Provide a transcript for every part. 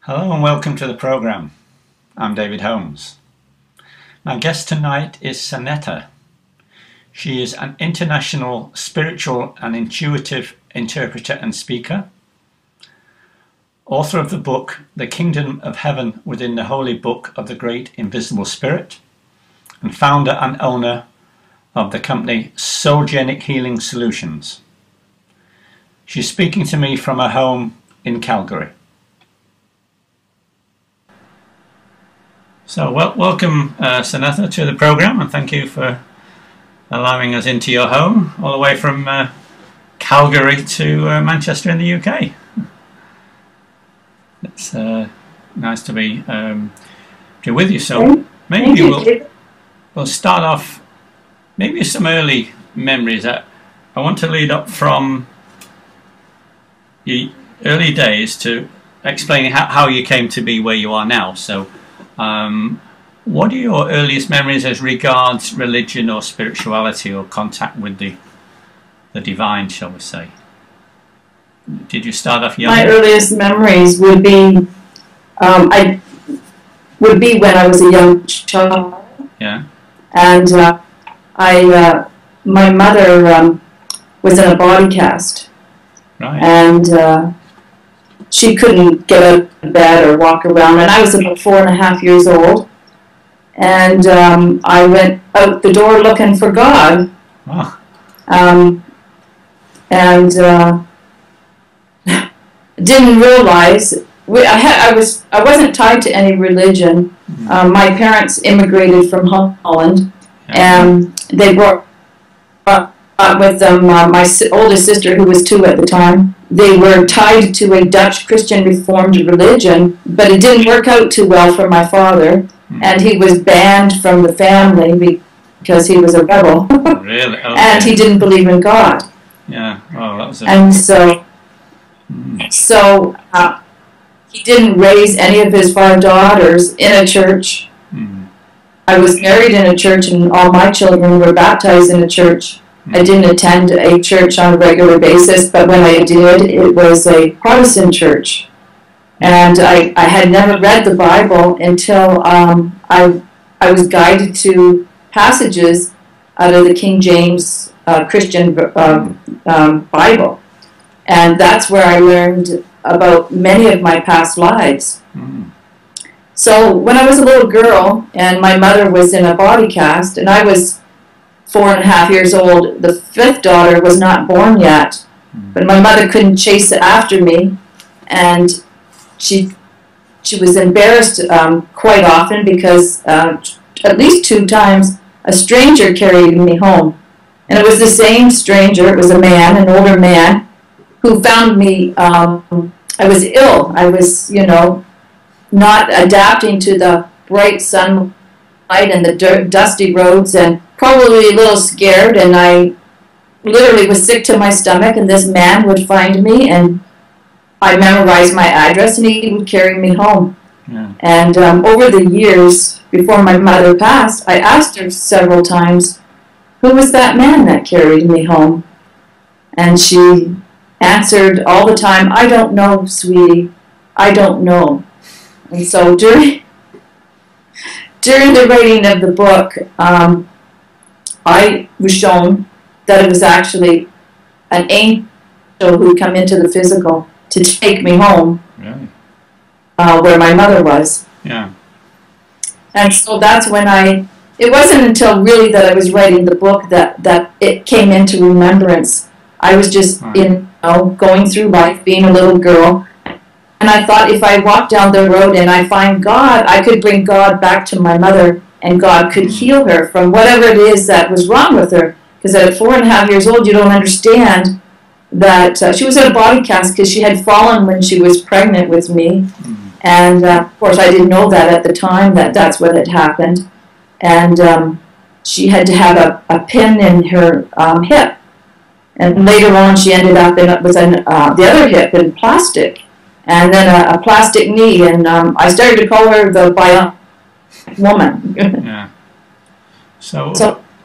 Hello and welcome to the program. I'm David Holmes. My guest tonight is Sanetha. She is an international spiritual and intuitive interpreter and speaker, author of the book The Kingdom of Heaven Within the Holy Book of the Great Invisible Spirit, and founder and owner of the company Genic Healing Solutions. She's speaking to me from her home in Calgary. So welcome Sanetha to the program, and thank you for allowing us into your home all the way from Calgary to Manchester in the UK. It's nice to be with you. So maybe we'll start off maybe some early memories. I want to lead up from the early days to explaining how you came to be where you are now. So what are your earliest memories as regards religion or spirituality or contact with the divine, shall we say? Did you start off young? My earliest memories would be when I was a young child. Yeah. And my mother was in a body cast. Right. And she couldn't get out of bed or walk around, and I was about 4.5 years old, and I went out the door looking for God. Oh. And didn't realize I wasn't tied to any religion. Mm-hmm. My parents immigrated from Holland, and they brought with them my oldest sister, who was 2 at the time. They were tied to a Dutch Christian Reformed religion, but it didn't work out too well for my father, and he was banned from the family because he was a rebel. Really? Okay. And he didn't believe in God. Yeah. Oh, that was. And so he didn't raise any of his 5 daughters in a church. I was married in a church, and all my children were baptized in a church. I didn't attend a church on a regular basis, but when I did, it was a Protestant church. And I had never read the Bible until I was guided to passages out of the King James Christian Bible. And that's where I learned about many of my past lives. So when I was a little girl, and my mother was in a body cast, and I was 4.5 years old, the 5th daughter was not born yet, but my mother couldn't chase after me, and she was embarrassed quite often because at least 2 times a stranger carried me home, and it was the same stranger. It was a man, an older man, who found me. I was ill. I was, not adapting to the bright sunlight and the dusty roads, and probably a little scared, and I literally was sick to my stomach, and this man would find me, and I memorized my address, and he would carry me home. Yeah. And over the years, before my mother passed, I asked her several times, who was that man that carried me home? And she answered all the time, I don't know, sweetie, I don't know. And so during the writing of the book, I was shown that it was actually an angel who had come into the physical to take me home. Really? Where my mother was. Yeah. And so that's when it wasn't until really that I was writing the book that it came into remembrance. I was just going through life, being a little girl, and I thought if I walk down the road and I find God, I could bring God back to my mother, and God could heal her from whatever it is that was wrong with her. Because at 4.5 years old, you don't understand that she was in a body cast because she had fallen when she was pregnant with me. And of course, I didn't know that at the time, that's what had happened. And she had to have a pin in her hip. And later on, she ended up with the other hip in plastic. And then a plastic knee. And I started to call her the bionic woman. Yeah. So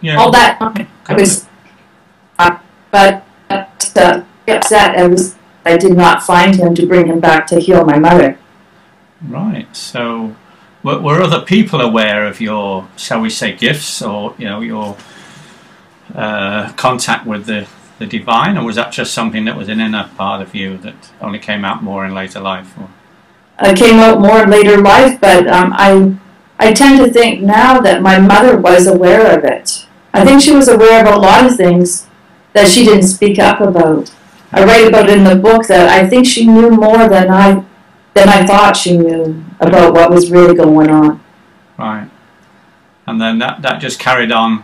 yeah. All that I was, but upset. I did not find him to bring him back to heal my mother. Right. So, were other people aware of your, shall we say, gifts, or your contact with the divine, or was that just something that was an inner part of you that only came out more in later life? Or? Came out more in later life, but I tend to think now that my mother was aware of it. I think she was aware of a lot of things that she didn't speak up about. I write about it in the book that I think she knew more than I thought she knew about what was really going on. Right. And then that just carried on.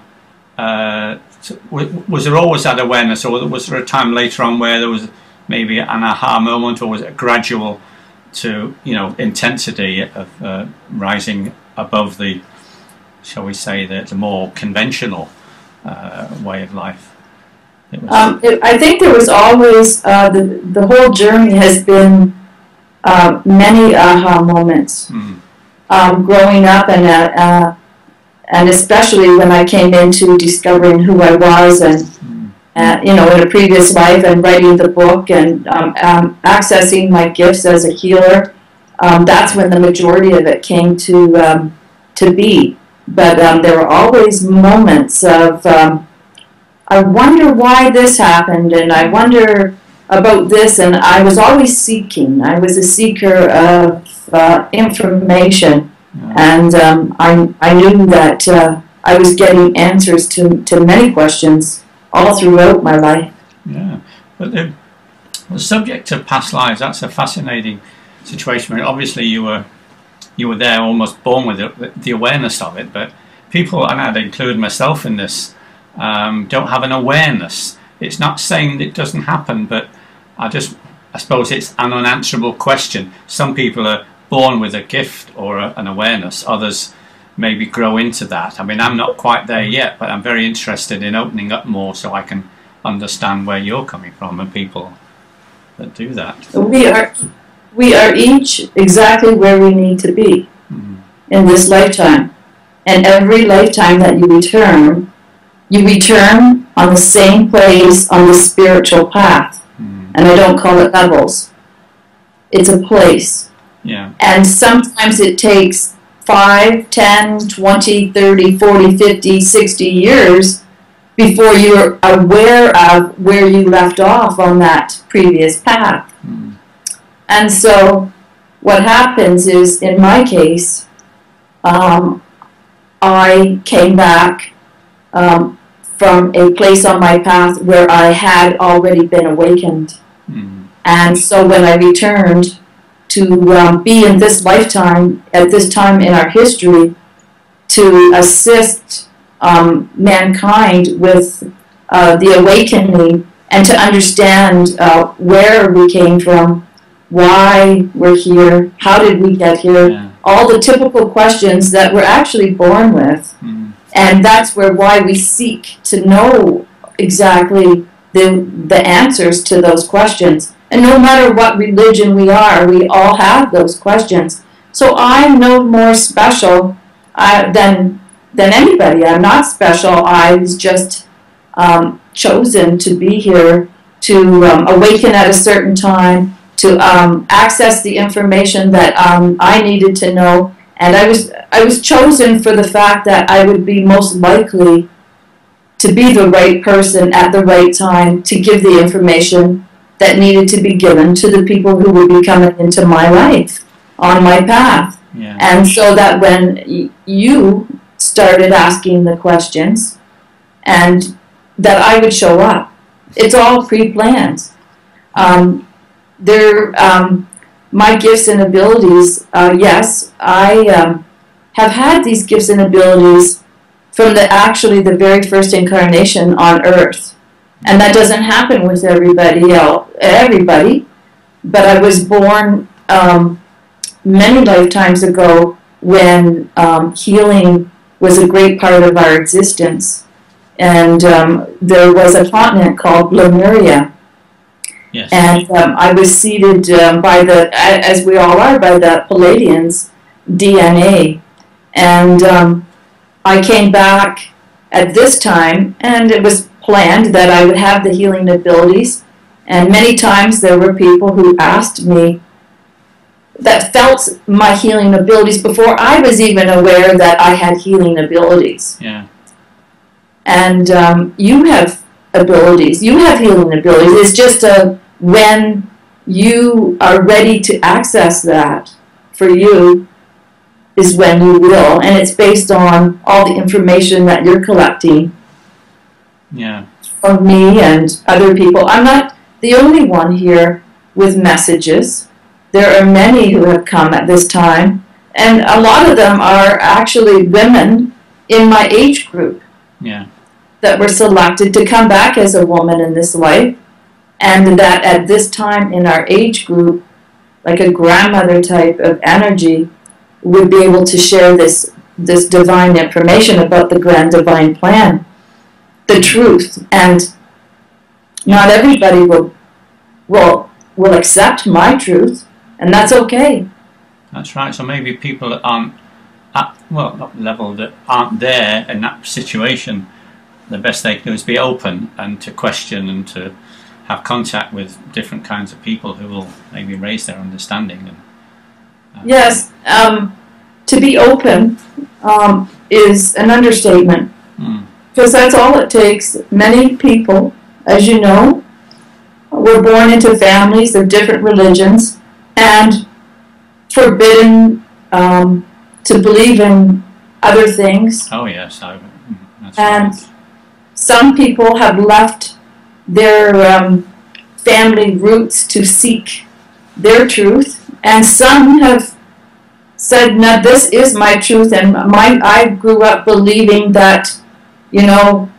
Was there always that awareness, or was there a time later on where there was maybe an aha moment, or was it gradual to intensity of rising above the, shall we say, the more conventional way of life? I think there was always the whole journey has been many aha moments. Growing up and especially when I came into discovering who I was and in a previous life and writing the book and accessing my gifts as a healer, that's when the majority of it came to be. But there were always moments of I wonder why this happened, and I wonder about this, and I was always seeking. I was a seeker of information, and I knew that I was getting answers to many questions all throughout my life. Yeah, but the subject of past lives, that's a fascinating situation. I mean, obviously you were there, almost born with the awareness of it, but people, and I'd include myself in this, don't have an awareness. It's not saying that it doesn't happen, but I suppose it's an unanswerable question. Some people are born with a gift or an awareness, others maybe grow into that. I mean, I'm not quite there yet, but I'm very interested in opening up more so I can understand where you're coming from and people that do that. We are each exactly where we need to be in this lifetime. And every lifetime that you return on the same place on the spiritual path. And I don't call it levels. It's a place. Yeah. And sometimes it takes 5, 10, 20, 30, 40, 50, 60 years before you're aware of where you left off on that previous path. And so what happens is, in my case, I came back from a place on my path where I had already been awakened. And so when I returned to be in this lifetime, at this time in our history, to assist mankind with the awakening and to understand where we came from, why we're here, how did we get here, all the typical questions that we're actually born with. And that's why we seek to know exactly the answers to those questions. And no matter what religion we are, we all have those questions. So I'm no more special than anybody. I'm not special. I was just chosen to be here, to awaken at a certain time, to access the information that I needed to know. And I was chosen for the fact that I would be most likely to be the right person at the right time to give the information that needed to be given to the people who would be coming into my life on my path. Yeah. And so that when you started asking the questions, and that I would show up. It's all pre-planned. My gifts and abilities, yes, I have had these gifts and abilities from the very first incarnation on Earth. And that doesn't happen with everybody, but I was born many lifetimes ago when healing was a great part of our existence. And there was a continent called Lemuria. Yes. And I was seeded as we all are, by the Palladians' DNA. And I came back at this time, and it was planned that I would have the healing abilities. And many times there were people who asked me, that felt my healing abilities before I was even aware that I had healing abilities. Yeah. And you have abilities. You have healing abilities. It's just when you are ready to access that for you is when you will. And it's based on all the information that you're collecting. Yeah. From me and other people. I'm not the only one here with messages. There are many who have come at this time, and a lot of them are actually women in my age group. Yeah. That were selected to come back as a woman in this life, and that at this time in our age group, like a grandmother type of energy, would be able to share this divine information about the grand divine plan, the truth. And not everybody will accept my truth, and that's okay. That's right. So maybe people that aren't at, well, not level, that aren't there in that situation, the best they can do is be open and to question and to have contact with different kinds of people who will maybe raise their understanding. And, yes, to be open is an understatement, because that's all it takes. Many people, as you know, were born into families of different religions and forbidden to believe in other things. Oh yes, that's and right. Some people have left their family roots to seek their truth, and some have said, "No, this is my truth," and I grew up believing that, you know,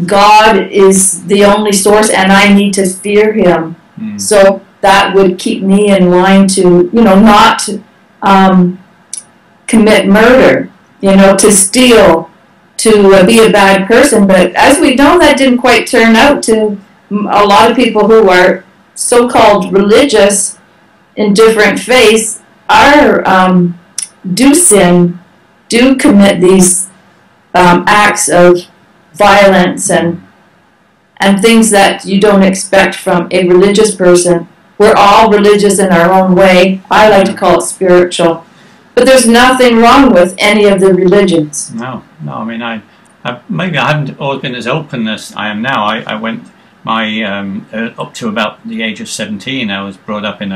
God is the only source, and I need to fear Him. So that would keep me in line to, you know, not commit murder, you know, to steal, to be a bad person. But as we know, that didn't quite turn out to a lot of people who are so-called religious in different faiths do sin, do commit these acts of violence and things that you don't expect from a religious person. We're all religious in our own way. I like to call it spiritual. But there's nothing wrong with any of the religions. No. I mean, maybe I haven't always been as open as I am now. I went up to about the age of 17. I was brought up in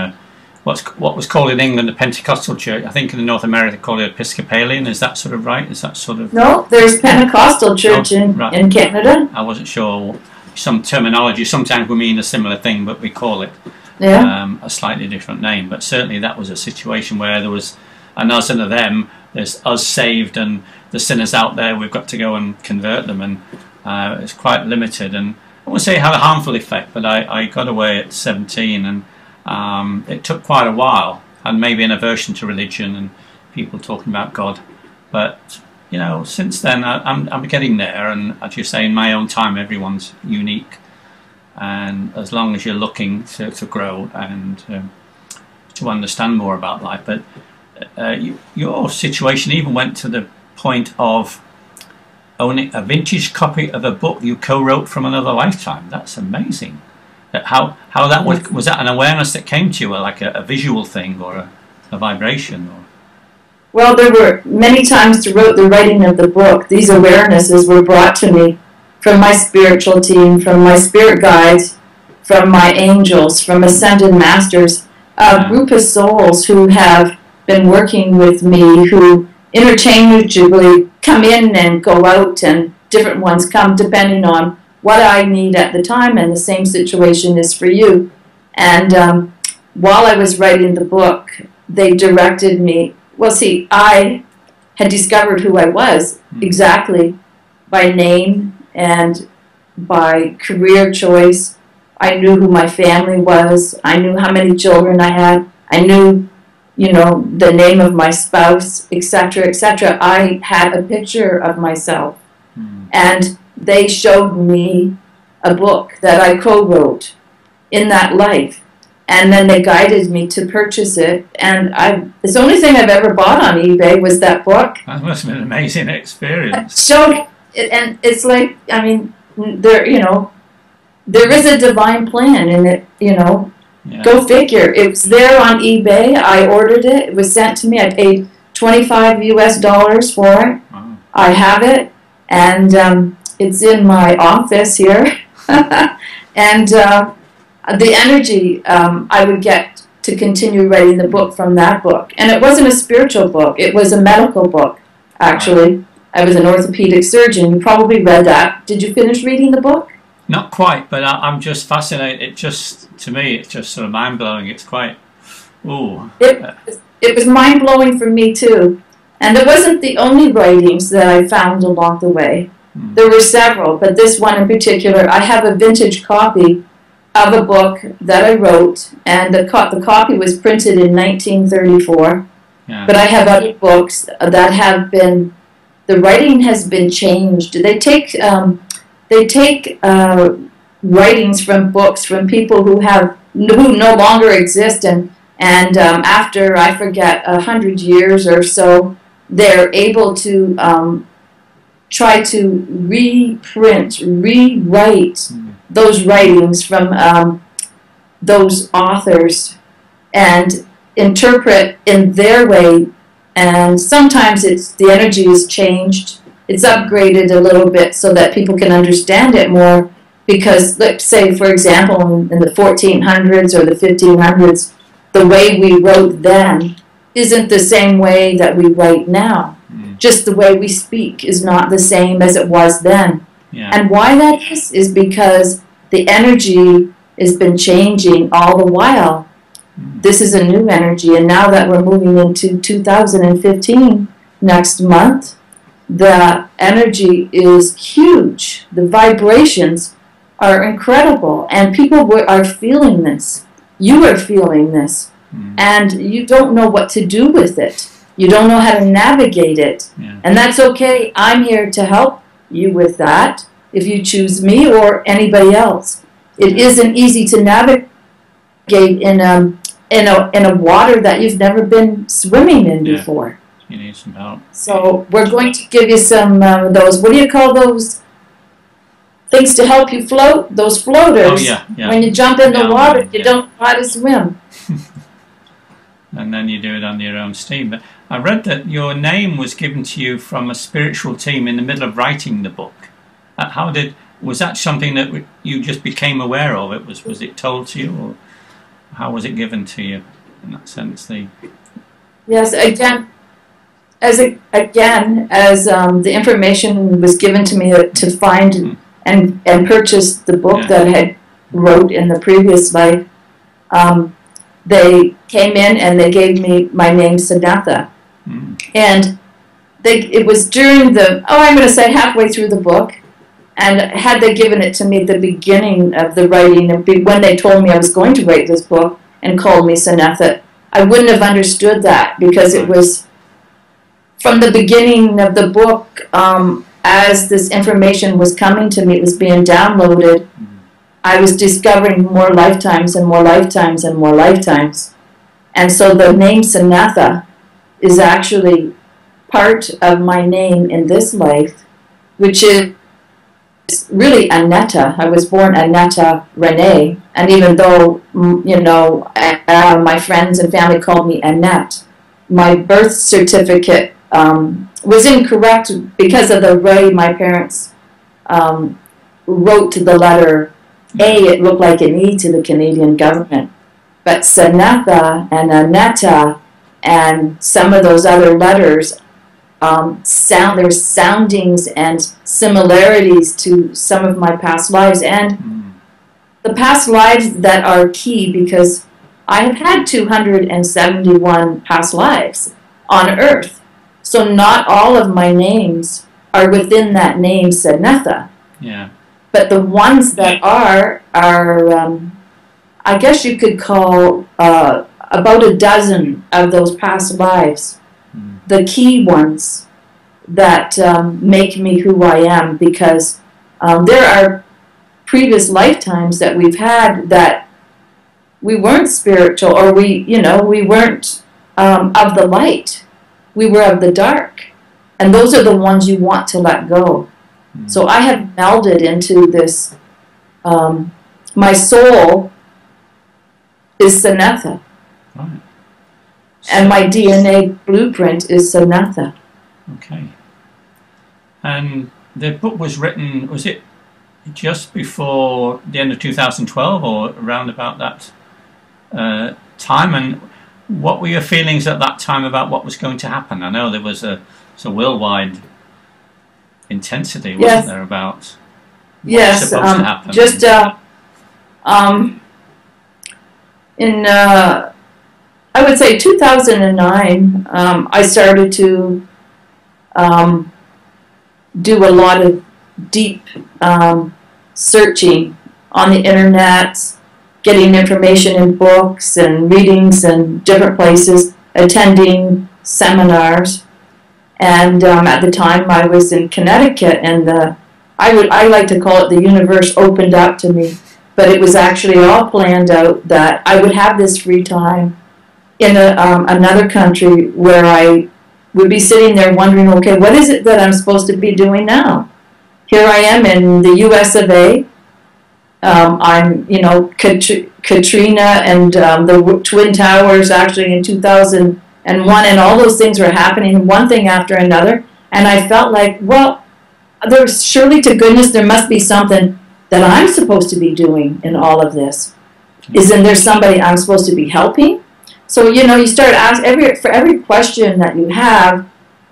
what was called in England a Pentecostal church. I think in North America they call it Episcopalian. Is that sort of right? Is that sort of... No, there's Pentecostal church in Canada. I wasn't sure. Some terminology, sometimes we mean a similar thing, but we call it a slightly different name. But certainly that was a situation where there was an us and a them. There's us saved and the sinners out there, we've got to go and convert them. And it's quite limited. And I won't say it had a harmful effect, but I got away at 17, and it took quite a while, and maybe an aversion to religion and people talking about God. But you know, since then I'm getting there, and as you say, in my own time, everyone's unique, and as long as you're looking to grow and to understand more about life. But your situation even went to the point of owning a vintage copy of a book you co-wrote from another lifetime. That's amazing. How that was that an awareness that came to you, or like a visual thing, or a vibration, or... Well, there were many times throughout the writing of the book, these awarenesses were brought to me from my spiritual team, from my spirit guides, from my angels, from ascended masters, a group of souls who have been working with me, who interchangeably come in and go out, and different ones come depending on what I need at the time, and the same situation is for you. And while I was writing the book, they directed me. Well, see, I had discovered who I was exactly by name and by career choice. I knew who my family was. I knew how many children I had. I knew, you know, the name of my spouse, etc., etc. I had a picture of myself. And they showed me a book that I co-wrote in that life. And then they guided me to purchase it, and it's the only thing I've ever bought on eBay was that book. That must have been an amazing experience. So, and it's like, I mean, there is a divine plan in it, you know, Yeah. Go figure. It was there on eBay. I ordered it. It was sent to me. I paid $25 US for it. Wow. I have it, and it's in my office here. And the energy I would get to continue writing the book from that book. And it wasn't a spiritual book. It was a medical book, actually. I was an orthopedic surgeon. You probably read that. Did you finish reading the book? Not quite, but I'm just fascinated. It just, to me, it's just sort of mind-blowing. It's quite, ooh. It was mind-blowing for me, too. And it wasn't the only writings that I found along the way. There were several, but this one in particular, I have a vintage copy of a book that I wrote, and the copy was printed in 1934. Yeah. But I have other books that have been, the writing has been changed. They take writings from books from people who no longer exist, and after, I forget, 100 years or so, they're able to try to rewrite those writings from those authors and interpret in their way. And sometimes the energy is changed. It's upgraded a little bit so that people can understand it more. Because, let's say, for example, in the 1400s or the 1500s, the way we wrote then isn't the same way that we write now. Just the way we speak is not the same as it was then. Yeah. And why that is because the energy has been changing all the while. This is a new energy, and now that we're moving into 2015 next month, the energy is huge. The vibrations are incredible, and people are feeling this. You are feeling this, and you don't know what to do with it. You don't know how to navigate it, and that's okay. I'm here to help you with that if you choose me or anybody else. It isn't easy to navigate in a water that you've never been swimming in before. You need some help. So we're going to give you some of those, what do you call those things to help you float? Those floaters. Oh, yeah. When you jump in the water, you don't know how to swim. And then you do it under your own steam. But I read that your name was given to you from a spiritual team in the middle of writing the book. Was that something that you just became aware of? Was it told to you, or how was it given to you in that sense? Yes, as the information was given to me to find and purchase the book that I had wrote in the previous life, they came in and they gave me my name, Sanetha. And it was during I'm going to say halfway through the book, and had they given it to me at the beginning of the writing, and when they told me I was going to write this book and called me Sanetha, I wouldn't have understood that, because it was from the beginning of the book, as this information was coming to me, it was being downloaded, I was discovering more lifetimes and more lifetimes and more lifetimes. And so the name Sanetha is actually part of my name in this life, which is really Annetta. I was born Annetta Renee, and even though, my friends and family called me Annette, my birth certificate was incorrect because of the way my parents wrote the letter A. It looked like an E to the Canadian government. But Sanetha and Annetta and some of those other letters, there's soundings and similarities to some of my past lives, and the past lives that are key, because I have had 271 past lives on Earth. So not all of my names are within that name, Sanetha. Yeah. But the ones that are I guess you could call about a dozen of those past lives, the key ones that make me who I am, because there are previous lifetimes that we've had that we weren't spiritual, or we weren't of the light. We were of the dark. And those are the ones you want to let go. So I have melded into this, my soul is Sanetha. Right. And my DNA blueprint is Sanetha. Okay. And the book was written, was it just before the end of 2012 or around about that time? And what were your feelings at that time about what was going to happen? I know there was a worldwide intensity, wasn't there, about what was supposed to happen? Just in I would say 2009, I started to do a lot of deep searching on the internet, getting information in books and readings in different places, attending seminars. And at the time I was in Connecticut, and I like to call it the universe opened up to me, but it was actually all planned out that I would have this free time in another country where I would be sitting there wondering, okay, what is it that I'm supposed to be doing now? Here I am in the US of A. I'm, Katrina and the Twin Towers actually in 2001, and all those things were happening, one thing after another. And I felt like, well, there's surely to goodness there must be something that I'm supposed to be doing in all of this. Isn't there somebody I'm supposed to be helping? So, you start asking, for every question that you have,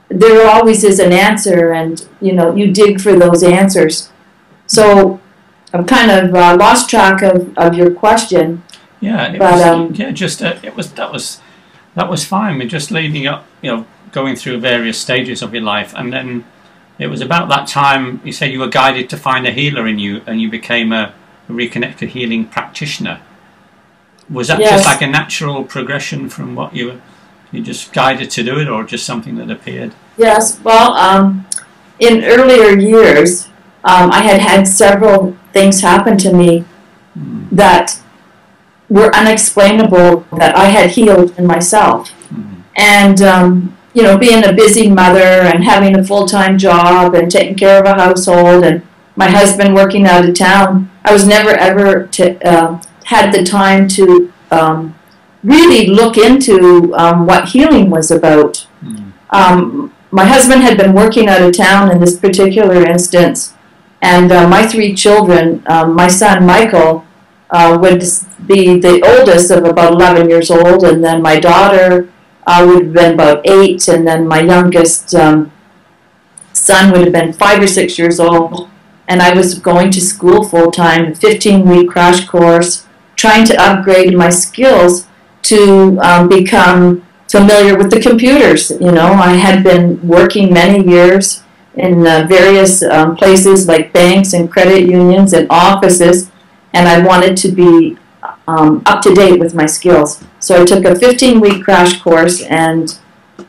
there always is an answer, and, you dig for those answers. So I've kind of lost track of your question. Yeah, that was fine. We're just leading up, going through various stages of your life, and then it was about that time you said you were guided to find a healer in you, and you became a reconnected healing practitioner. Was that just like a natural progression from what you just guided to do it, or just something that appeared? Yes. Well, in earlier years, I had several things happen to me that were unexplainable, that I had healed in myself. And, being a busy mother and having a full-time job and taking care of a household and my husband working out of town, I was never ever had the time to really look into what healing was about. My husband had been working out of town in this particular instance, and my 3 children, my son Michael would be the oldest of about 11 years old, and then my daughter would have been about 8, and then my youngest son would have been 5 or 6 years old. And I was going to school full-time, a 15-week crash course, trying to upgrade my skills to become familiar with the computers. I had been working many years in various places like banks and credit unions and offices, and I wanted to be up to date with my skills. So I took a 15-week crash course, and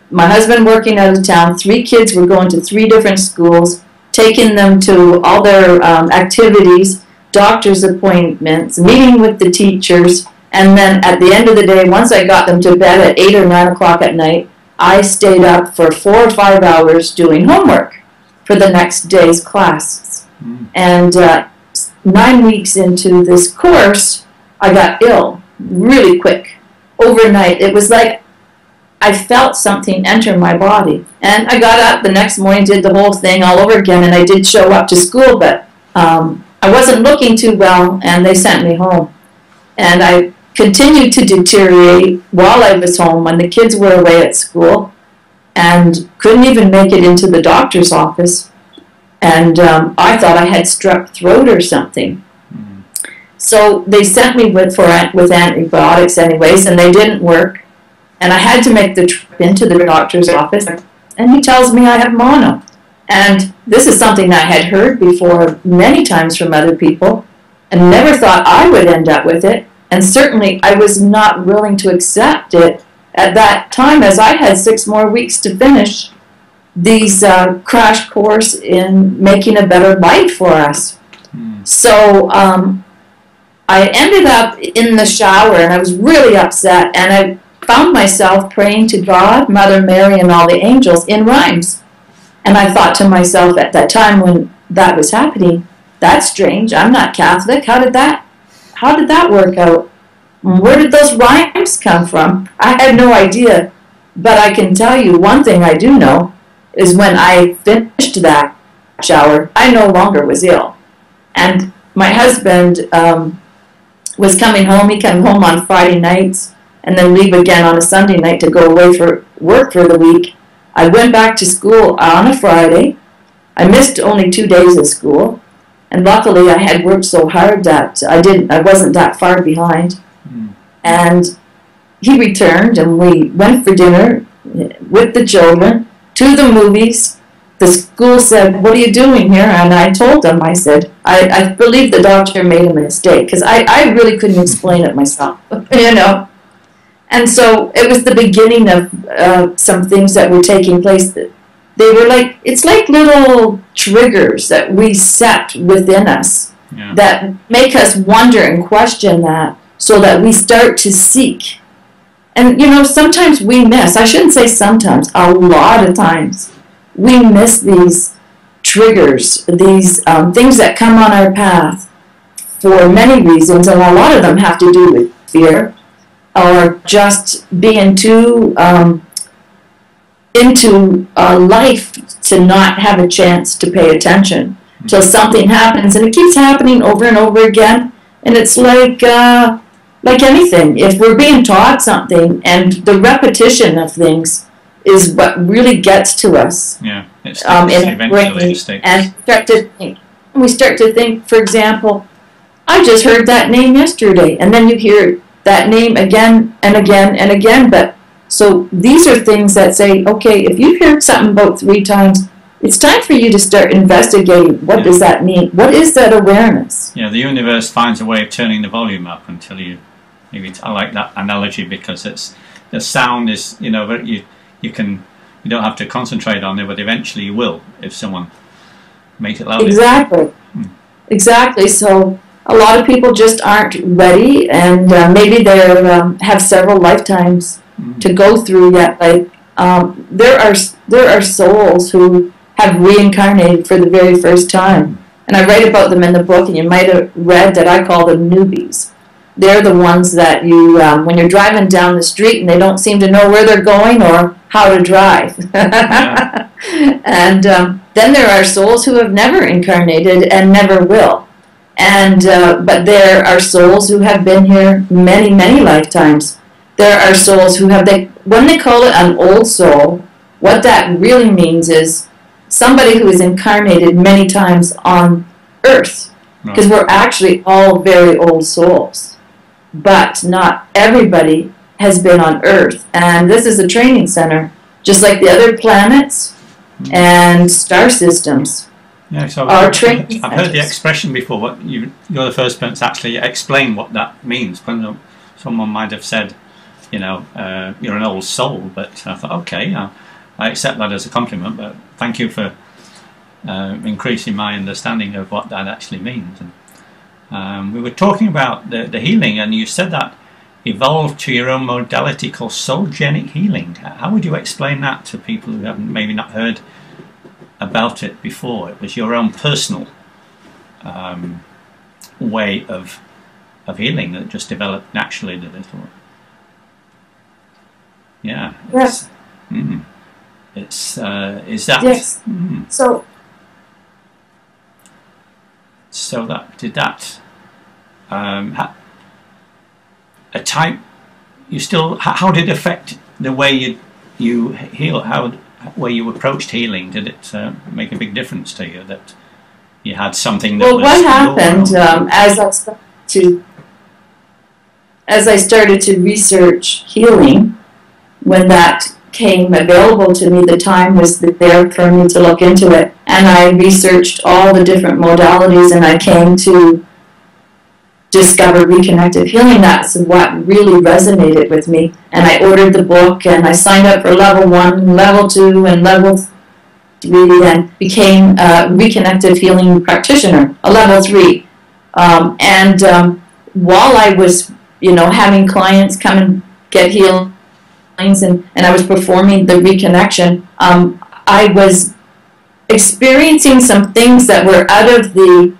my husband working out of town, 3 kids were going to 3 different schools, taking them to all their activities, doctor's appointments, meeting with the teachers, and then at the end of the day, once I got them to bed at 8 or 9 o'clock at night, I stayed up for 4 or 5 hours doing homework for the next day's class. And 9 weeks into this course, I got ill really quick. Overnight, it was like I felt something enter my body. And I got up the next morning, did the whole thing all over again, and I did show up to school, but I wasn't looking too well, and they sent me home. And I continued to deteriorate while I was home when the kids were away at school, and couldn't even make it into the doctor's office. And I thought I had strep throat or something. So they sent me with antibiotics anyways, and they didn't work. And I had to make the trip into the doctor's office, and he tells me I have mono. And this is something I had heard before many times from other people, and never thought I would end up with it. And certainly I was not willing to accept it at that time, as I had 6 more weeks to finish these crash course in making a better life for us. So I ended up in the shower, and I was really upset, and I found myself praying to God, Mother Mary, and all the angels in rhymes. And I thought to myself at that time when that was happening, that's strange, I'm not Catholic, how did that work out? Where did those rhymes come from? I had no idea. But I can tell you one thing I do know is when I finished that shower, I no longer was ill. And my husband was coming home. He came home on Friday nights and then leave again on a Sunday night to go away for work for the week. I went back to school on a Friday. I missed only 2 days of school. And luckily I had worked so hard that I wasn't that far behind. And he returned and we went for dinner with the children to the movies. The school said, "What are you doing here?" And I told them, I said, I believe the doctor made a mistake, because I really couldn't explain it myself, you know. And so it was the beginning of some things that were taking place. That they were like, it's like little triggers that we set within us, yeah, that make us wonder and question that, so that we start to seek. And, you know, sometimes we miss, I shouldn't say sometimes, a lot of times, we miss these triggers, these things that come on our path for many reasons, and a lot of them have to do with fear, or just being too into life to not have a chance to pay attention till something happens, and it keeps happening over and over again. And it's like anything, if we're being taught something, and the repetition of things is what really gets to us. Yeah, it sticks, in our brain, and we start to think, for example, I just heard that name yesterday, and then you hear that name again and again and again. But so these are things that say, okay, if you heard something about 3 times, it's time for you to start investigating. What does that mean? What is that awareness? Yeah, the universe finds a way of turning the volume up until you. Maybe I like that analogy, because it's the sound is, you know, you don't have to concentrate on it, but eventually you will if someone makes it louder. Exactly. Exactly. So a lot of people just aren't ready, and maybe they have several lifetimes to go through yet. Like there are souls who have reincarnated for the very first time, and I write about them in the book. And you might have read that I call them newbies. They're the ones that you, when you're driving down the street and they don't seem to know where they're going or how to drive. Yeah. And then there are souls who have never incarnated and never will. And but there are souls who have been here many, many lifetimes. There are souls who have, when they call it an old soul, what that really means is somebody who is incarnated many times on Earth. Because we're actually all very old souls. But not everybody has been on Earth. And this is a training center, just like the other planets and star systems. Yeah, so I've heard the expression before. What you're the first person to actually explain what that means. Someone might have said, you know, you're an old soul, but I thought, okay, I accept that as a compliment, but thank you for increasing my understanding of what that actually means. And we were talking about the healing, and you said that evolved to your own modality called genic healing. How would you explain that to people who haven't maybe not heard about it before? It was your own personal way of healing that just developed naturally, did it? Yeah. Yes. Is that? Yes. So that did that. A type. You still. How did it affect the way you heal? Where you approached healing? Did it make a big difference to you that you had something that well, was what happened as I started to research healing, when that came available to me, the time was there for me to look into it, and I researched all the different modalities, and I came to discover reconnective healing. That's what really resonated with me, and I ordered the book, and I signed up for level 1, level 2, and level 3, and became a reconnective healing practitioner, a level 3. While I was, having clients come and get healed, and I was performing the reconnection, I was experiencing some things that were out of the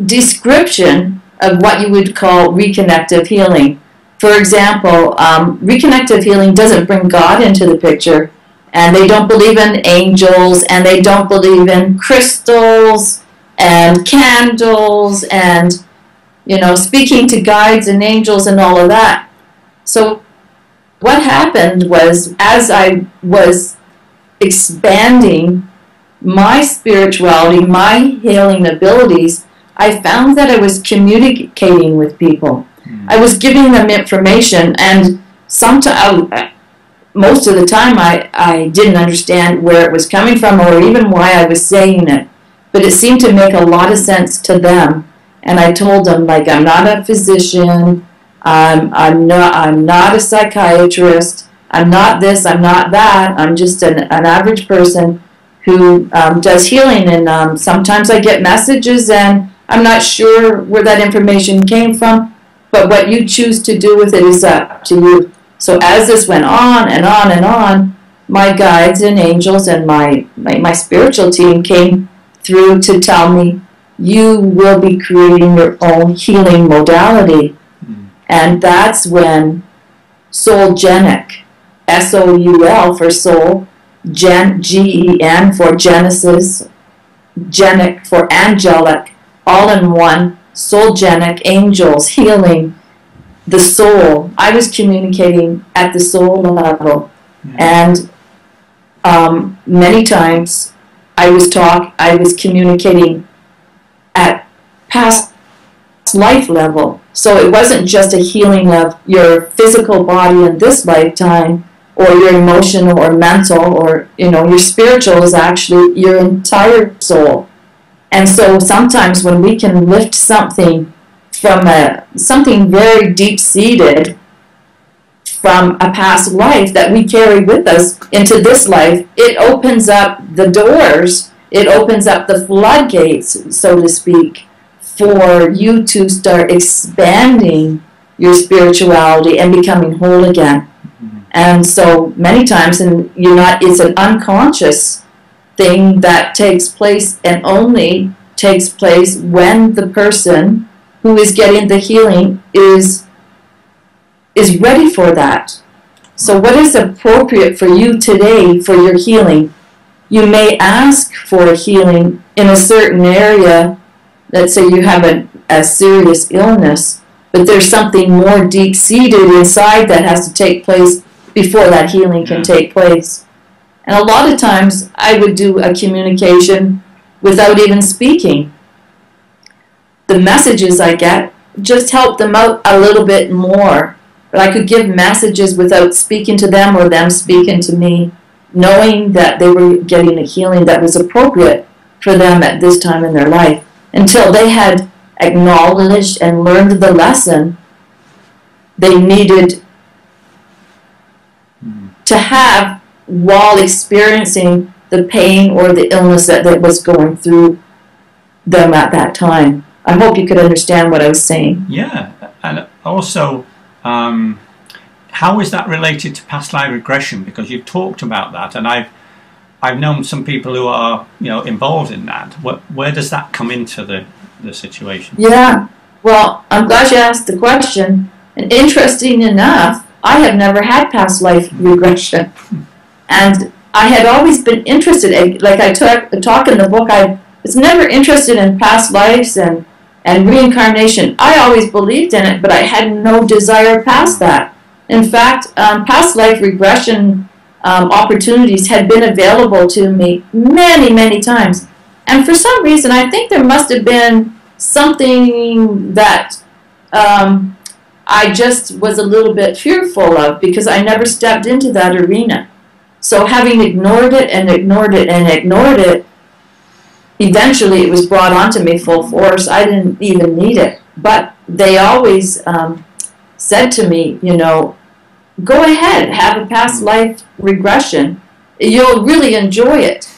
description of what you would call reconnective healing. For example, reconnective healing doesn't bring God into the picture, and they don't believe in angels, and they don't believe in crystals and candles and, speaking to guides and angels and all of that. So what happened was, as I was expanding my spirituality, my healing abilities, I found that I was communicating with people. I was giving them information, and sometimes, most of the time, I didn't understand where it was coming from or even why I was saying it. But it seemed to make a lot of sense to them. And I told them, like, I'm not a physician, I'm not a psychiatrist, I'm not this, I'm not that, I'm just an average person who does healing. And sometimes I get messages, and I'm not sure where that information came from, but what you choose to do with it is up to you. So as this went on and on and on, my guides and angels and my spiritual team came through to tell me, you will be creating your own healing modality. And that's when soul genic, S-O-U-L for soul, G-E-N for Genesis, genic for angelic, all in one, soul genic, angels, healing the soul. I was communicating at the soul level. And many times I was communicating at past life level. So it wasn't just a healing of your physical body in this lifetime, or your emotional or mental, or your spiritual is actually your entire soul. And so sometimes when we can lift something from something very deep-seated from a past life that we carry with us into this life, it opens up the doors, it opens up the floodgates, so to speak, for you to start expanding your spirituality and becoming whole again. And so many times, it's an unconscious thing that takes place, and only takes place when the person who is getting the healing is ready for that. So what is appropriate for you today for your healing? You may ask for healing in a certain area. Let's say you have a serious illness, but there's something more deep-seated inside that has to take place before that healing can take place. And a lot of times I would do a communication without even speaking. The messages I get just help them out a little bit more. But I could give messages without speaking to them or them speaking to me, knowing that they were getting a healing that was appropriate for them at this time in their life, until they had acknowledged and learned the lesson they needed to have while experiencing the pain or the illness that was going through them at that time. I hope you could understand what I was saying. Yeah, and also, how is that related to past life regression? Because you've talked about that, and I've known some people who are involved in that. Where does that come into the situation? Yeah, well, I'm glad you asked the question. And interesting enough, I have never had past life regression. And I had always been interested, like I talk in the book, I was never interested in past lives and reincarnation. I always believed in it, but I had no desire past that. In fact, past life regression opportunities had been available to me many, many times. And for some reason, I think there must have been something that I just was a little bit fearful of, because I never stepped into that arena. So having ignored it and ignored it and ignored it, eventually it was brought onto me full force. I didn't even need it. But they always said to me, go ahead, have a past life regression. You'll really enjoy it.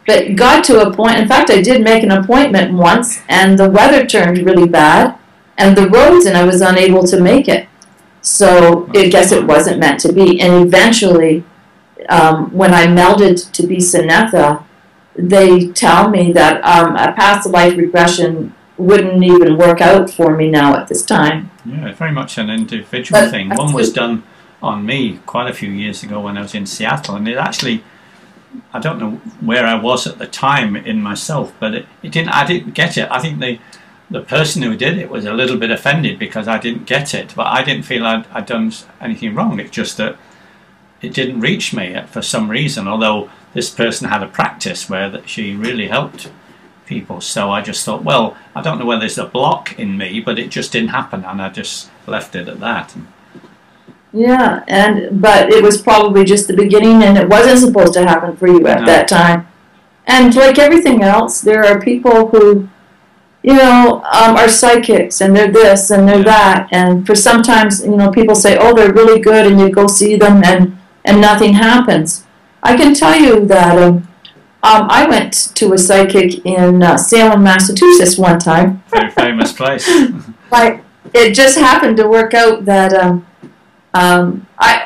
But it got to a point, in fact, I did make an appointment once, and the weather turned really bad, and the roads, and I was unable to make it. So I guess it wasn't meant to be. And eventually, when I melded to be Sanetha, they tell me that a past life regression wouldn't even work out for me now at this time. Yeah, it's very much an individual thing. One was done on me quite a few years ago when I was in Seattle, and it actually, I don't know where I was at the time in myself, but I didn't get it. I think the person who did it was a little bit offended because I didn't get it, but I didn't feel I'd done anything wrong. It's just that it didn't reach me for some reason, although this person had a practice where she really helped people. So I just thought, well, I don't know whether there's a block in me, but it just didn't happen, and I just left it at that. Yeah, but it was probably just the beginning, and it wasn't supposed to happen for you at that time. And like everything else, there are people who, you know, are psychics, and they're this and they're that, and for sometimes, you know, people say, oh, they're really good, and you go see them, and nothing happens. I can tell you that I went to a psychic in Salem, Massachusetts one time. Very famous place. It just happened to work out that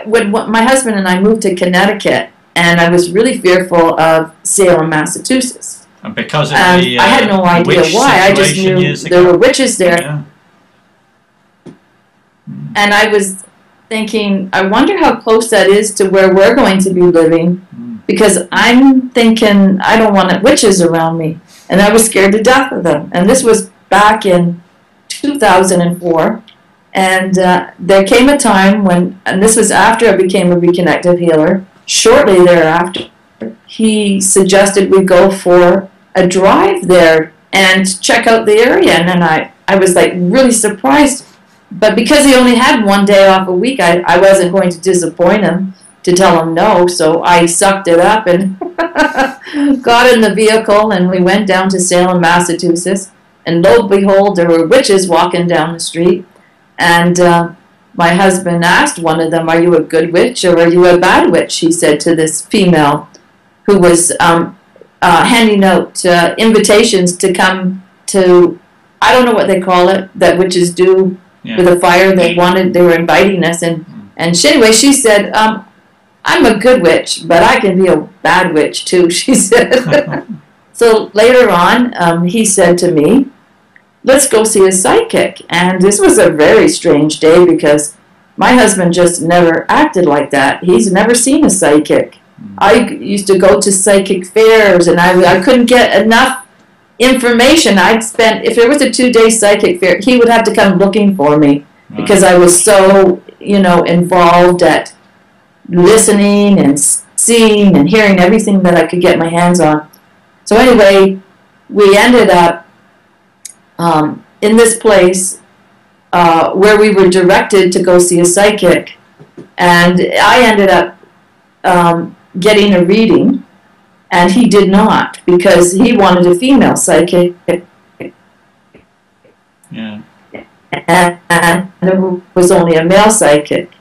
when my husband and I moved to Connecticut, and I was really fearful of Salem, Massachusetts. And because of I had no idea why. I just knew there were witches there. Yeah. And I was thinking, I wonder how close that is to where we're going to be living, because I'm thinking I don't want witches around me, and I was scared to death of them. And this was back in 2004, and there came a time when, and this was after I became a reconnective healer, shortly thereafter, he suggested we go for a drive there and check out the area, and then I was like really surprised. But because he only had one day off a week, I wasn't going to disappoint him to tell him no, so I sucked it up and got in the vehicle, and we went down to Salem, Massachusetts, and lo and behold, there were witches walking down the street, and my husband asked one of them, are you a good witch or are you a bad witch? He said to this female who was handing out invitations to come to, I don't know what they call it, that witches do with a fire. They were inviting us, and anyway, she said, I'm a good witch, but I can be a bad witch too, she said. So later on, he said to me, let's go see a psychic. And this was a very strange day because my husband just never acted like that. He's never seen a psychic. I used to go to psychic fairs, and I couldn't get enough information. If there was a 2-day psychic fair, he would have to come looking for me because I was so, you know, involved at listening and seeing and hearing everything that I could get my hands on. So anyway, we ended up in this place where we were directed to go see a psychic, and I ended up getting a reading, and he did not, because he wanted a female psychic. Yeah. And there was only a male psychic.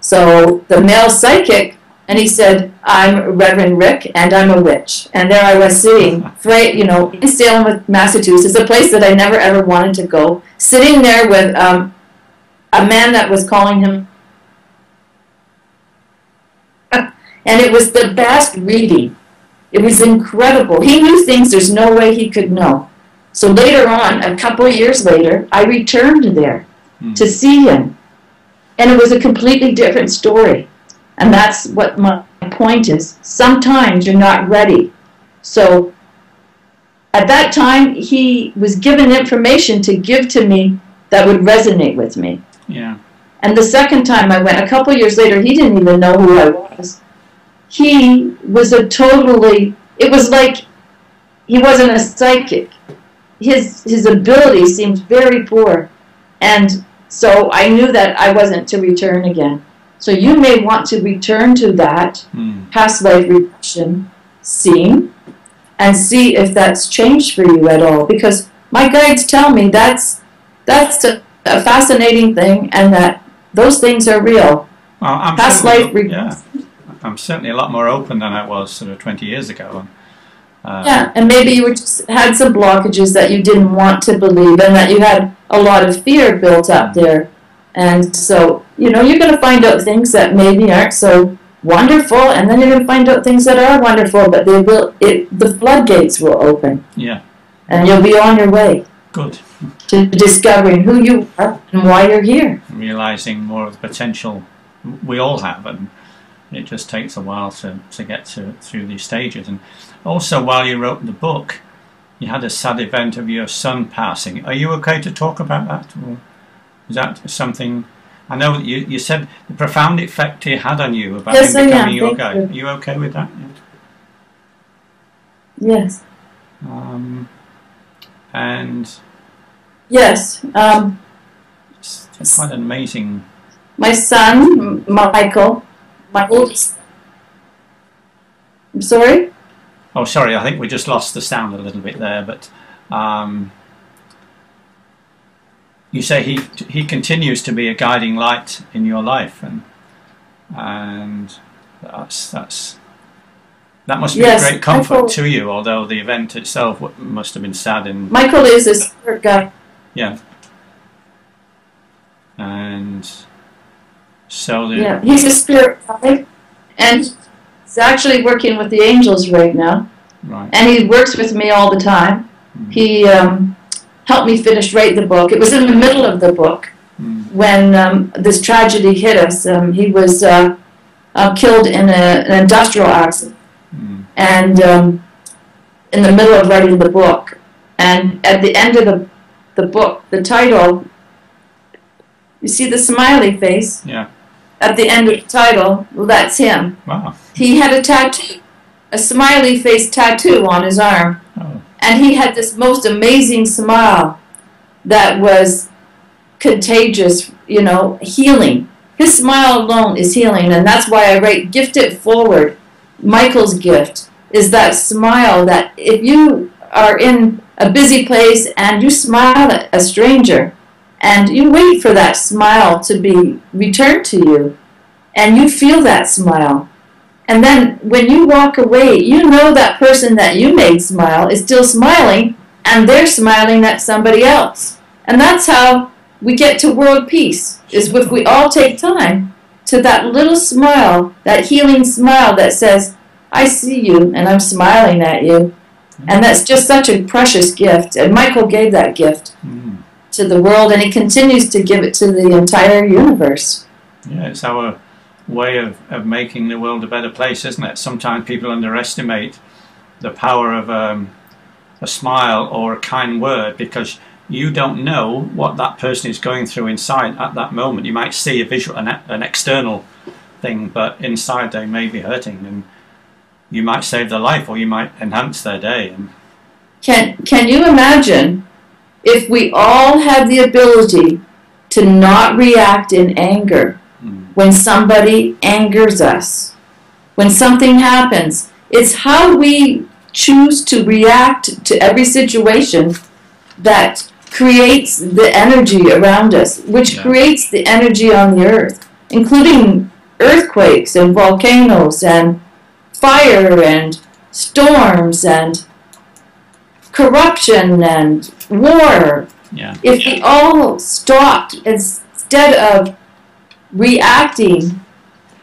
So the male psychic, and he said, I'm Reverend Rick, and I'm a witch. And there I was sitting, you know, in Salem, Massachusetts, a place that I never ever wanted to go, sitting there with a man that was calling him. And it was the best reading. It was incredible. He knew things there's no way he could know. So later on, a couple of years later, I returned there to see him. And it was a completely different story. And that's what my point is. Sometimes you're not ready. So at that time, he was given information to give to me that would resonate with me. Yeah. And the second time I went, a couple of years later, he didn't even know who I was. He was it was like he wasn't a psychic. His ability seemed very poor. And so I knew that I wasn't to return again. So you may want to return to that past life regression scene and see if that's changed for you at all. Because my guides tell me that's a fascinating thing, and that those things are real. Well, I'm certainly a lot more open than I was sort of 20 years ago. Yeah, and maybe you had some blockages that you didn't want to believe, and that you had a lot of fear built up there. And so, you know, you're going to find out things that maybe aren't so wonderful, and then you're going to find out things that are wonderful, but the floodgates will open. Yeah. And you'll be on your way. Good. To discovering who you are and why you're here. Realizing more of the potential we all have, and it just takes a while to get through these stages. And also, while you wrote the book, you had a sad event of your son passing. Are you okay to talk about that? Or is that something... I know that you said the profound effect he had on you about yes, him becoming your Thank guide. you. Are you okay with that? Yes. And... Yes. It's quite an amazing... My son, Michael, my oldest... I'm sorry? Oh, sorry, I think we just lost the sound a little bit there, but... you say he continues to be a guiding light in your life, and that must be a great comfort to you, although the event itself must have been sad. And Michael is a spirit guide. Yeah. And so yeah, he's a spirit guide, and he's actually working with the angels right now. Right. And he works with me all the time. Mm. He helped me finish write the book. It was in the middle of the book when this tragedy hit us. He was killed in an industrial accident, and in the middle of writing the book. And at the end of the book, the title, you see the smiley face? Yeah. At the end of the title, well, that's him. Wow. He had a tattoo, a smiley face tattoo on his arm. Oh. And he had this most amazing smile that was contagious, you know, healing. His smile alone is healing, and that's why I write Gift It Forward. Michael's gift is that smile that if you are in a busy place and you smile at a stranger and you wait for that smile to be returned to you and you feel that smile. And then when you walk away, you know that person that you made smile is still smiling, and they're smiling at somebody else. And that's how we get to world peace, is if we all take time to that little smile, that healing smile that says, I see you and I'm smiling at you. And that's just such a precious gift. And Michael gave that gift to the world, and he continues to give it to the entire universe. Yeah, it's our way of making the world a better place, isn't it? Sometimes people underestimate the power of a smile or a kind word, because you don't know what that person is going through inside at that moment. You might see a visual, an external thing, but inside they may be hurting, and you might save their life or you might enhance their day. And can you imagine if we all had the ability to not react in anger when somebody angers us, when something happens? It's how we choose to react to every situation that creates the energy around us, which creates the energy on the earth, including earthquakes and volcanoes and fire and storms and corruption and war. If we all stopped, instead of reacting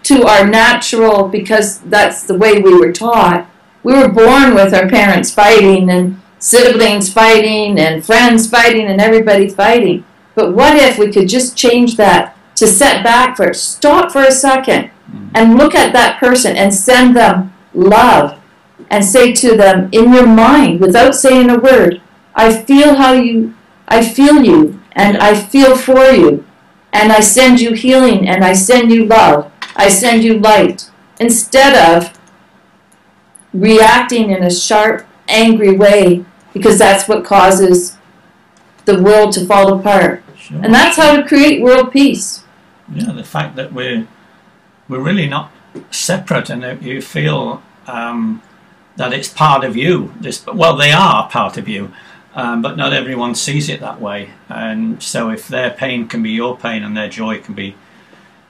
to our natural, because that's the way we were taught. We were born with our parents fighting and siblings fighting and friends fighting and everybody fighting. But what if we could just change that to set back first, stop for a second and look at that person and send them love and say to them in your mind, without saying a word, I feel you and I feel for you. And I send you healing, and I send you love. I send you light. Instead of reacting in a sharp, angry way, because that's what causes the world to fall apart. Sure. And that's how to create world peace. Yeah, the fact that we're really not separate, and you feel that it's part of you. Well, they are part of you. But not everyone sees it that way, and so if their pain can be your pain and their joy can be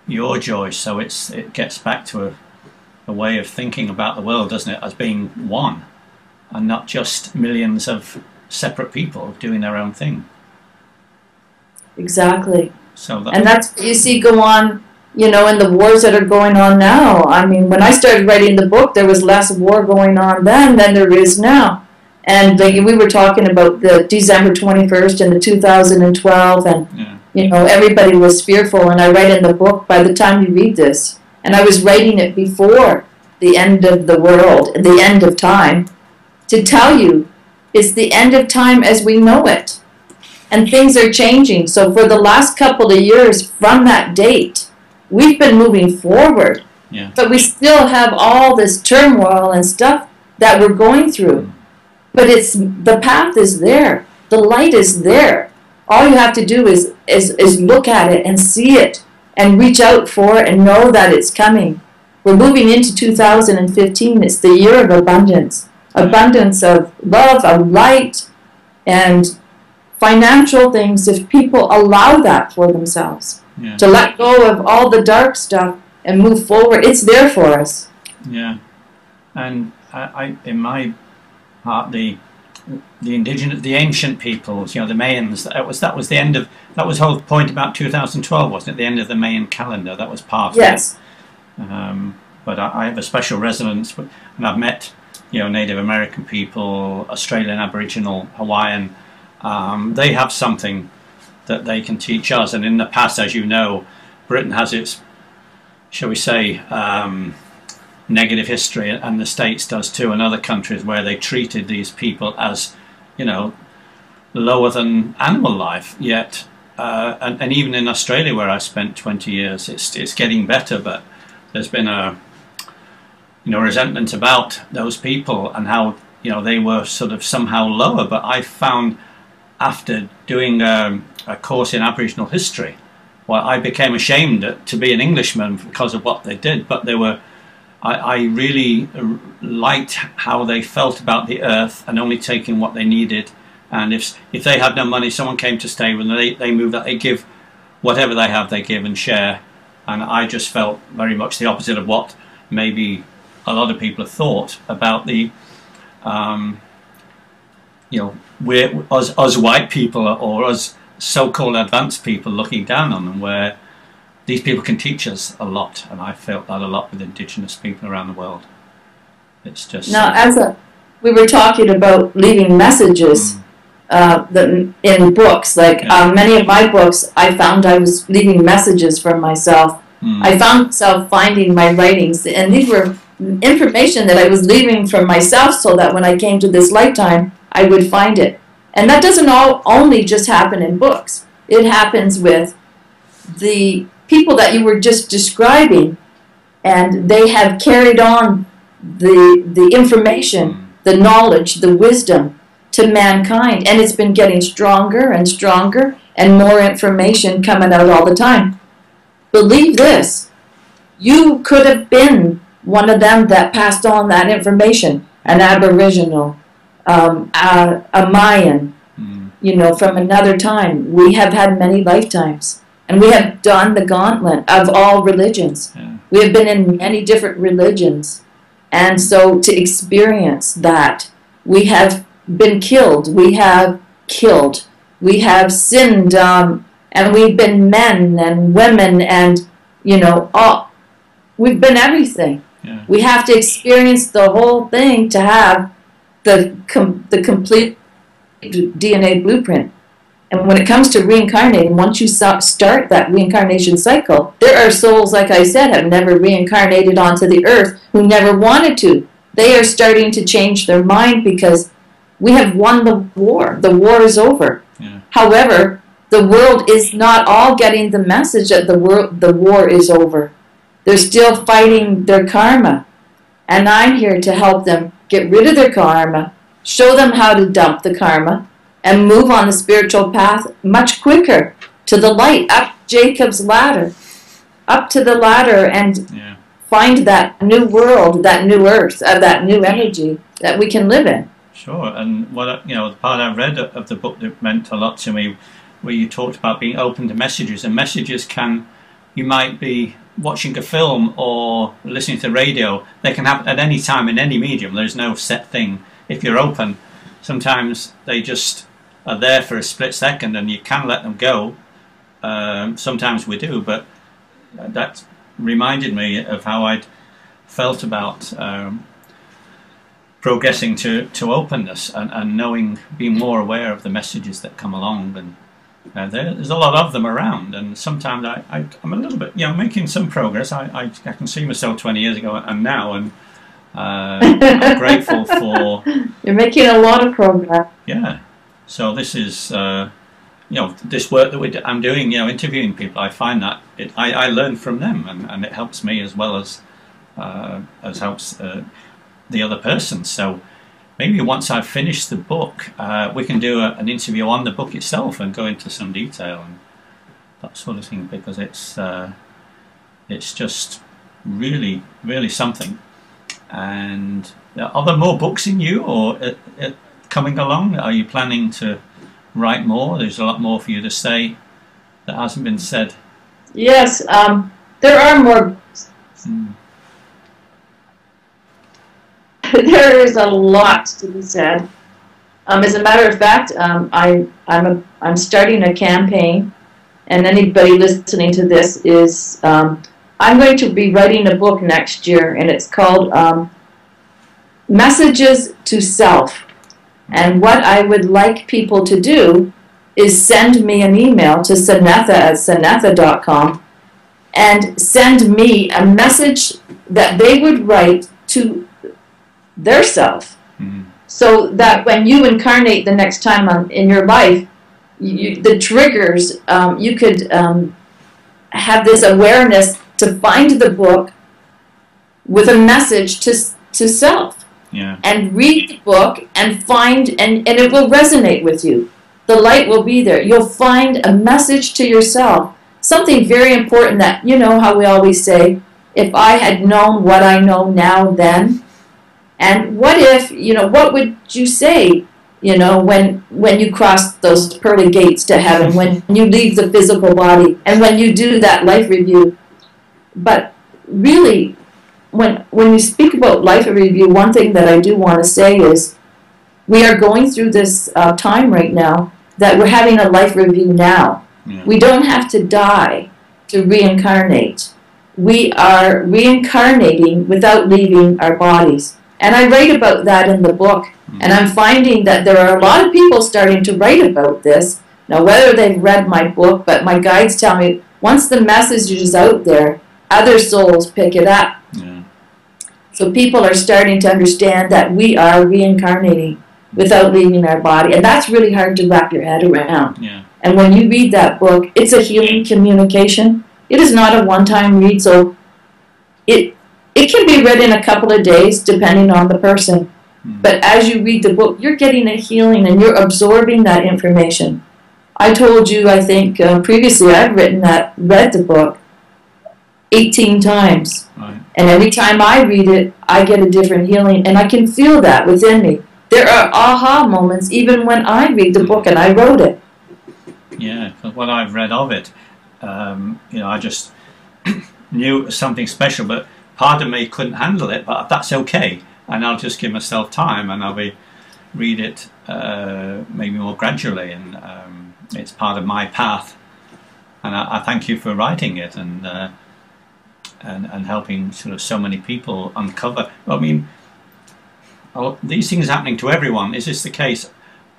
your joy, so it gets back to a way of thinking about the world, doesn't it, as being one and not just millions of separate people doing their own thing. Exactly. So and that's what you see go on, you know, in the wars that are going on now. I mean, when I started writing the book, there was less war going on then than there is now. And like we were talking about the December 21st and the 2012, and you know, everybody was fearful. And I write in the book, by the time you read this, and I was writing it before the end of the world, the end of time, to tell you it's the end of time as we know it. And things are changing. So for the last couple of years from that date, we've been moving forward. Yeah. But we still have all this turmoil and stuff that we're going through. But it's the path is there. The light is there. All you have to do is look at it and see it and reach out for it and know that it's coming. We're moving into 2015. It's the year of abundance. Abundance of love, of light, and financial things, if people allow that for themselves. Yeah. To let go of all the dark stuff and move forward. It's there for us. Yeah. And I in my heart, the indigenous, the ancient peoples, you know, the Mayans, that was the end of, that was the whole point about 2012, wasn't it? The end of the Mayan calendar. That was part yes. of it. But I have a special resonance, and I've met, you know, Native American people, Australian, Aboriginal, Hawaiian. They have something that they can teach us. And in the past, as you know, Britain has its, shall we say, negative history, and the States does too, and other countries where they treated these people as, you know, lower than animal life. Yet, and even in Australia, where I spent 20 years, it's getting better. But there's been a, you know, resentment about those people and how, you know, they were sort of somehow lower. But I found, after doing a course in Aboriginal history, well, I became ashamed to be an Englishman because of what they did. But they were, I really liked how they felt about the earth and only taking what they needed. And if they had no money, someone came to stay with them, they moved that, they give whatever they have, they give and share. And I just felt very much the opposite of what maybe a lot of people have thought about the, you know, we're us white people or us so-called advanced people looking down on them, where these people can teach us a lot. And I felt that a lot with Indigenous people around the world. It's just now, we were talking about leaving messages in books. Like many of my books, I found I was leaving messages for myself. I found myself finding my writings, and these were information that I was leaving for myself, so that when I came to this lifetime, I would find it. And that doesn't only just happen in books. It happens with the people that you were just describing, and they have carried on the information, the knowledge, the wisdom to mankind. And it's been getting stronger and stronger, and more information coming out all the time. Believe this, you could have been one of them that passed on that information, an Aboriginal, a Mayan, you know, from another time. We have had many lifetimes, and we have done the gauntlet of all religions. Yeah. We have been in many different religions, and so to experience that, we have been killed, we have killed, we have sinned, and we've been men and women, and, you know, we've been everything. Yeah. We have to experience the whole thing to have the complete DNA blueprint. And when it comes to reincarnating, once you start that reincarnation cycle, there are souls, like I said, have never reincarnated onto the earth, who never wanted to. They are starting to change their mind because we have won the war. The war is over. Yeah. However, the world is not all getting the message that the war is over. They're still fighting their karma. And I'm here to help them get rid of their karma, show them how to dump the karma, and move on the spiritual path much quicker to the light, up Jacob's ladder, up to the ladder, and find that new world, that new earth, that new energy that we can live in. Sure. And what, you know, the part I read of the book that meant a lot to me, where you talked about being open to messages, and messages can, you might be watching a film or listening to the radio, they can happen at any time in any medium. There's no set thing. If you're open, sometimes they just are there for a split second and you can let them go. Sometimes we do, but that reminded me of how I'd felt about progressing to openness and knowing, being more aware of the messages that come along. And there's a lot of them around, and sometimes I'm a little bit, making some progress. I can see myself 20 years ago and now, and I'm grateful for... You're making a lot of progress. Yeah. So this is, this work that I'm doing, interviewing people, I find that I learn from them, and it helps me as well as helps the other person. So maybe once I've finished the book, we can do an interview on the book itself and go into some detail and that sort of thing, because it's just really, really something. And are there more books in you, or coming along? Are you planning to write more? There's a lot more for you to say that hasn't been said. Yes, there are more books. There is a lot to be said. As a matter of fact, I'm starting a campaign, and anybody listening to this is I'm going to be writing a book next year, and it's called Messages to Self. And what I would like people to do is send me an email to sanetha@sanetha.com and send me a message that they would write to their self, so that when you incarnate the next time in your life, the triggers, you could have this awareness to find the book with a message to self. Yeah. And read the book and find, and it will resonate with you. The light will be there. You'll find a message to yourself. Something very important that, how we always say, if I had known what I know now then. And what if, what would you say, when you cross those pearly gates to heaven, when you leave the physical body, and when you do that life review. But really, when you speak about life review, one thing that I do want to say is we are going through this time right now that we're having a life review now. Yeah. We don't have to die to reincarnate. We are reincarnating without leaving our bodies. And I write about that in the book. And I'm finding that there are a lot of people starting to write about this. Now, whether they've read my book, but my guides tell me once the message is out there, other souls pick it up. Yeah. So people are starting to understand that we are reincarnating without leaving our body. And that's really hard to wrap your head around. Yeah. And when you read that book, it's a healing communication. It is not a one-time read, so it can be read in a couple of days, depending on the person. But as you read the book, you're getting a healing and you're absorbing that information. I told you, I think, previously, I've read the book 18 times. Right. And every time I read it, I get a different healing, and I can feel that within me. There are aha moments even when I read the book and I wrote it. Yeah, because what I've read of it, I just knew it was something special, but part of me couldn't handle it, but that's okay. And I'll just give myself time, and I'll read it maybe more gradually, and it's part of my path. And I thank you for writing it and helping sort of so many people uncover. I mean, these things are happening to everyone. Is this the case?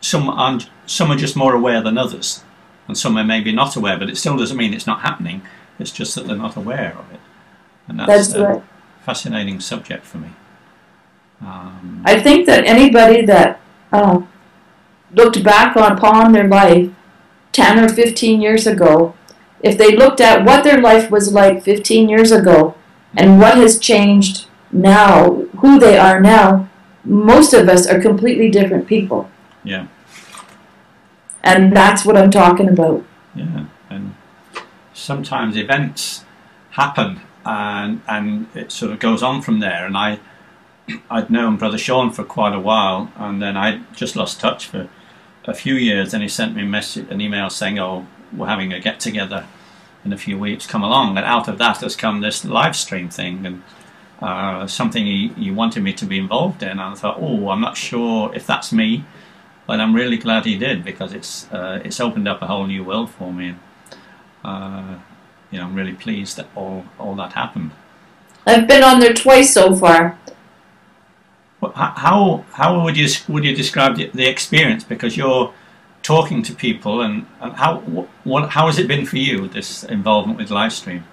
Some are just more aware than others, and some are maybe not aware, but it still doesn't mean it's not happening. It's just that they're not aware of it. And that's right. A fascinating subject for me. I think that anybody that looked back upon their life 10 or 15 years ago, if they looked at what their life was like 15 years ago and what has changed now, who they are now, most of us are completely different people. Yeah. And that's what I'm talking about. Yeah. And sometimes events happen and it sort of goes on from there. And I'd known Brother Sean for quite a while, and then I just lost touch for a few years. And he sent me an email saying, "Oh, we're having a get together in a few weeks. Come along." And out of that has come this live stream thing, and something he wanted me to be involved in. And I thought, oh, I'm not sure if that's me, but I'm really glad he did, because it's opened up a whole new world for me. And I'm really pleased that all that happened. I've been on there twice so far. How would you describe the experience? Because you're talking to people, and how has it been for you, this involvement with live stream?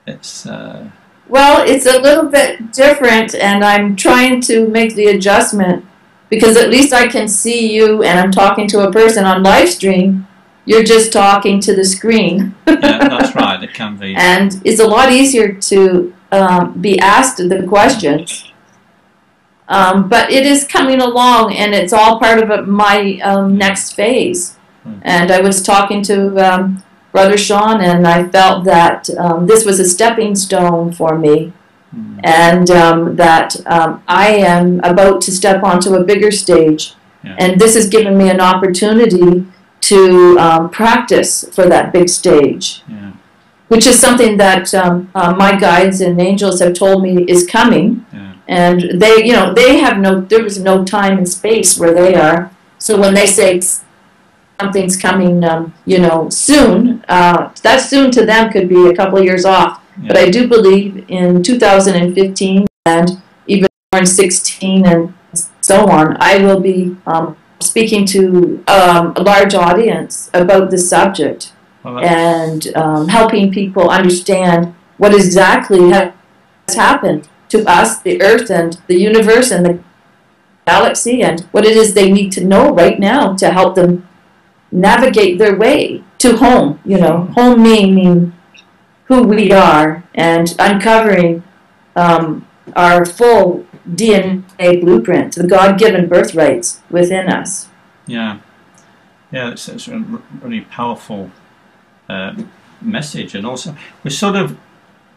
It's well, it's a little bit different, and I'm trying to make the adjustment, because at least I can see you, and I'm talking to a person. On live stream, you're just talking to the screen. Yeah, that's right. It can be, and it's a lot easier to be asked the questions. But it is coming along, and it's all part of my next phase. And I was talking to Brother Sean, and I felt that this was a stepping stone for me, and that I am about to step onto a bigger stage. Yeah. And this has given me an opportunity to practice for that big stage. Yeah. Which is something that my guides and angels have told me is coming. Yeah. And they, they have there was no time and space where they are. So when they say something's coming, soon, that soon to them could be a couple of years off. Yeah. But I do believe in 2015 and even more in 16 and so on, I will be speaking to a large audience about the subject. And helping people understand what exactly has happened to us, the Earth, and the universe, and the galaxy, and what it is they need to know right now to help them navigate their way to home. Home meaning who we are, and uncovering our full DNA blueprint, the God-given birthrights within us. Yeah, yeah, it's a really powerful message. And also, we're sort of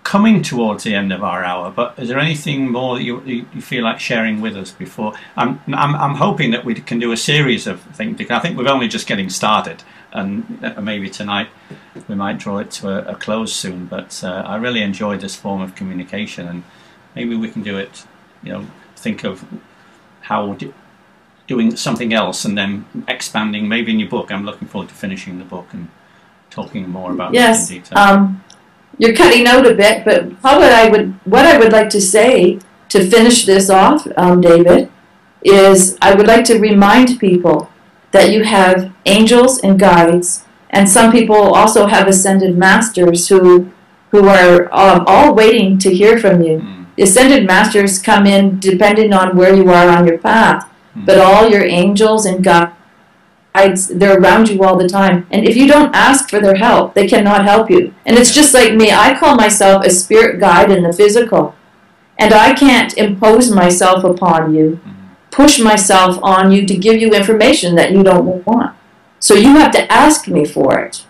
coming towards the end of our hour, but is there anything more that you feel like sharing with us before? I'm hoping that we can do a series of things, because I think we're only just getting started, and maybe tonight we might draw it to a close soon. But I really enjoyed this form of communication, and maybe we can do it, think of how doing something else and then expanding, maybe in your book. I'm looking forward to finishing the book and talking more about that in detail. You're cutting out a bit, but what I would like to say to finish this off, David, is I would like to remind people that you have angels and guides, and some people also have ascended masters who are all waiting to hear from you. The ascended masters come in depending on where you are on your path, but all your angels and guides, they're around you all the time. And if you don't ask for their help, they cannot help you. And it's just like me. I call myself a spirit guide in the physical. And I can't impose myself upon you, push myself on you to give you information that you don't want. So you have to ask me for it.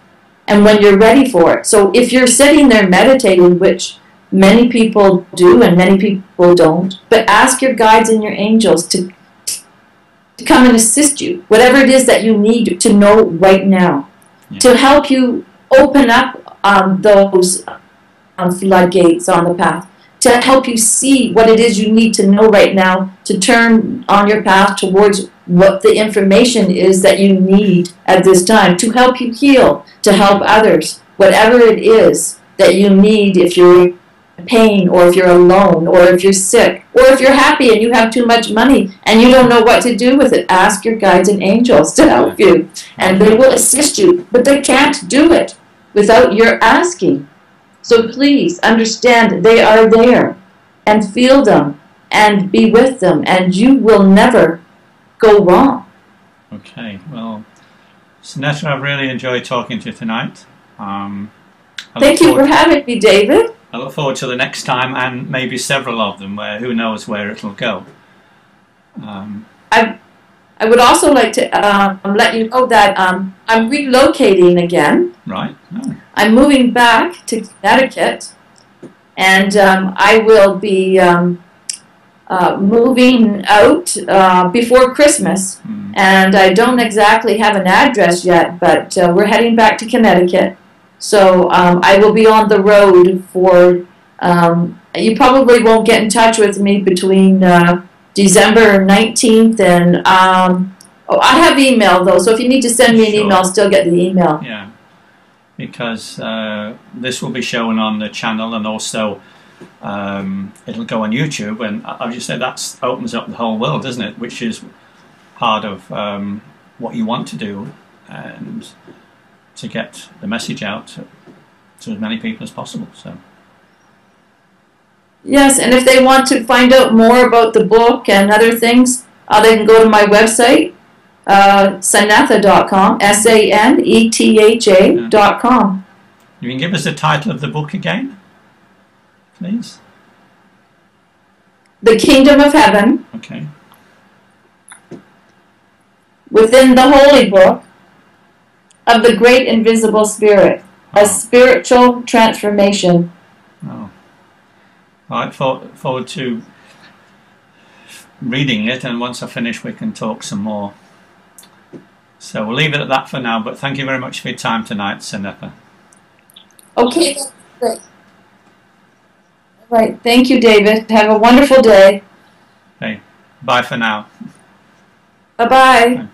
And when you're ready for it. So if you're sitting there meditating, which many people do and many people don't, but ask your guides and your angels to come and assist you, whatever it is that you need to know right now, to help you open up those floodgates on the path, to help you see what it is you need to know right now to turn on your path towards what the information is that you need at this time, to help you heal, to help others, whatever it is that you need. If you're pain, or if you're alone, or if you're sick, or if you're happy and you have too much money and you don't know what to do with it, ask your guides and angels to help you, and they will assist you, but they can't do it without your asking. So please understand they are there, and feel them and be with them, and you will never go wrong. Okay, well, Sanetha, I've really enjoyed talking to you tonight. Thank you for having me, David. I look forward to the next time, and maybe several of them, where who knows where it'll go. I would also like to let you know that I'm relocating again. Right. Oh. I'm moving back to Connecticut, and I will be moving out before Christmas. And I don't exactly have an address yet, but we're heading back to Connecticut. So I will be on the road for, you probably won't get in touch with me between December 19th and, I have email though, so if you need to send me an email, I'll still get the email. Yeah, because this will be shown on the channel, and also it'll go on YouTube, and I'll just say that opens up the whole world, doesn't it? Which is part of what you want to do, and to get the message out to as many people as possible. So. Yes, and if they want to find out more about the book and other things, they can go to my website, Sanetha.com, Sanetha.com. You can give us the title of the book again, please? The Kingdom of Heaven. Okay. Within the Holy Book of the Great Invisible Spirit, a spiritual transformation. Oh. I look forward to reading it, and once I finish we can talk some more. So we'll leave it at that for now, but thank you very much for your time tonight, Sanetha. Okay, great. All right, thank you, David. Have a wonderful day. Okay, bye for now. Bye-bye. Bye.